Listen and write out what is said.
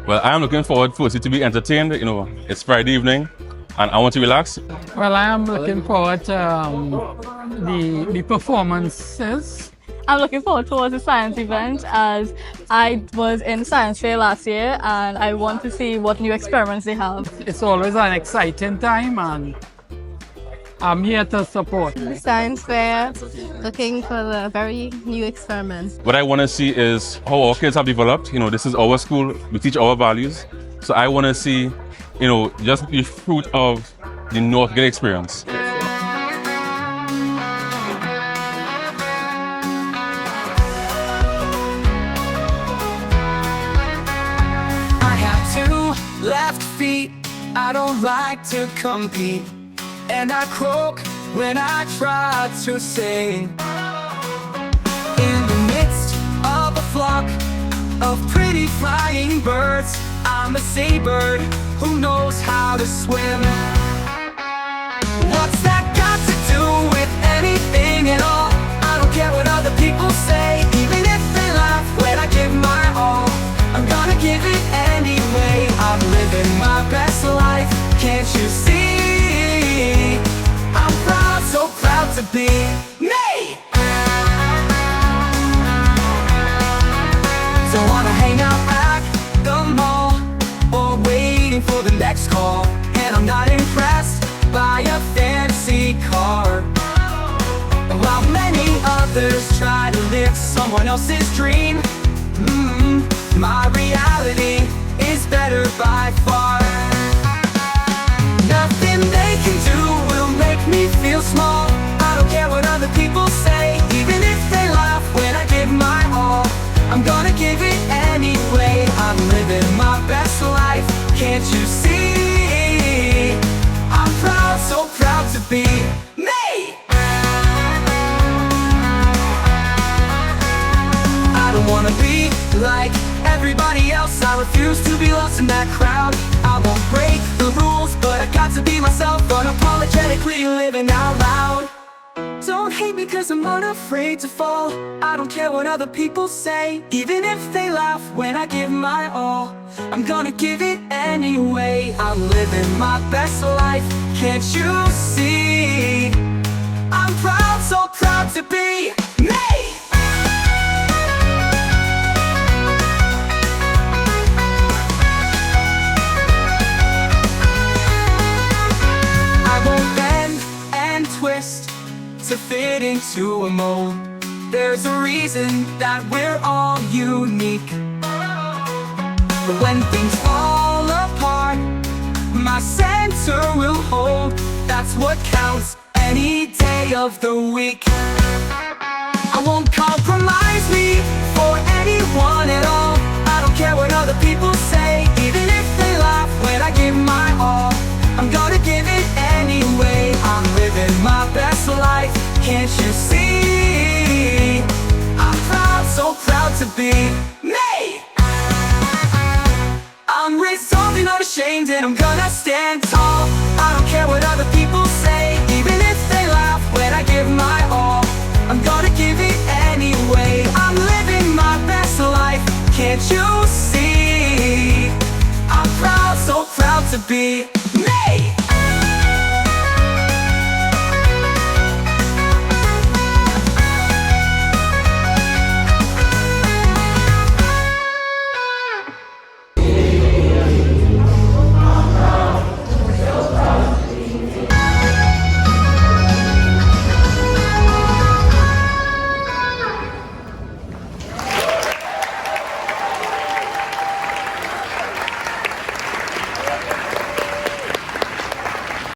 Well, I am looking forward firstly to be entertained. It's Friday evening and I want to relax. Well, I am looking forward to the performances. I'm looking forward towards the science event as I was in science fair last year and I want to see what new experiments they have. It's always an exciting time and I'm here to support. The science fair, looking for the very new experiments. What I want to see is how our kids have developed. This is our school, we teach our values. So I want to see, just the fruit of the Northgate experience. Left feet, I don't like to compete, and I croak when I try to sing. In the midst of a flock of pretty flying birds, I'm a seabird who knows how to swim. What's that got to do with anything at all? I don't care what other people say, even if they laugh when I give my all. I'm gonna give it anyway. I'm living my best life, can't you see? I'm proud, so proud to be me. Don't wanna hang out at the mall or waiting for the next call. And I'm not impressed by a fancy car. While many others try to live someone else's dream, my reality is better by far. Nothing they can do will make me feel small. I don't care what other people say, even if they laugh when I give my all. I'm gonna give it anyway. I'm living my best life, can't you see? I'm proud, so proud to be me. I don't wanna be like everybody else, I refuse to be lost in that crowd. I won't break the rules, but I got to be myself, unapologetically living out loud. Don't hate me cause I'm unafraid to fall. I don't care what other people say, even if they laugh when I give my all. I'm gonna give it anyway. I'm living my best life, can't you see? I'm proud, so proud to be me. Twist to fit into a mold. There's a reason that we're all unique. But when things fall apart, my center will hold. That's what counts any day of the week. I won't compromise me for anyone at all. I don't care what other people say, even if they laugh when I give my all. I'm gonna give it anyway. I'm living my best life, can't you see? I'm proud, so proud to be me. I'm resolved and unashamed, and I'm gonna stand tall. I don't care what other people say, even if they laugh when I give my all. I'm gonna give it anyway. I'm living my best life, can't you see? I'm proud, so proud to be